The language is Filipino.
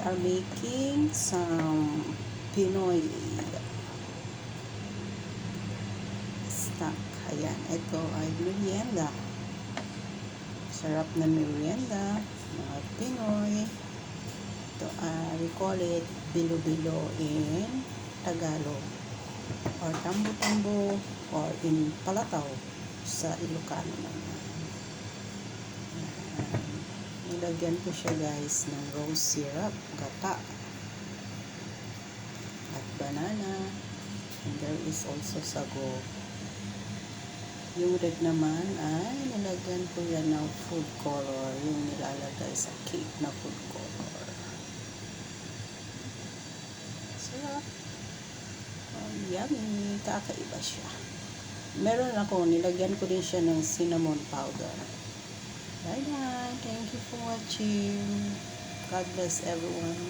are making some Pinoy snack. Ayan, ito ay merienda. Sarap na merienda, mga Pinoy. Ito, we call it bilo-bilo in Tagalog, or tambo-tambo, or in Palataw sa Ilocano naman. Nilagyan ko siya guys ng rose syrup, gata, at banana, and there is also sago. Yung red naman ay nilagyan ko yan ng food color, yung nilalagay sa cake na food color. Sarap. Oh, yummy. Kakaiba siya. Meron ako, nilagyan ko din siya ng cinnamon powder. Bye-bye. Thank you for watching. God bless everyone.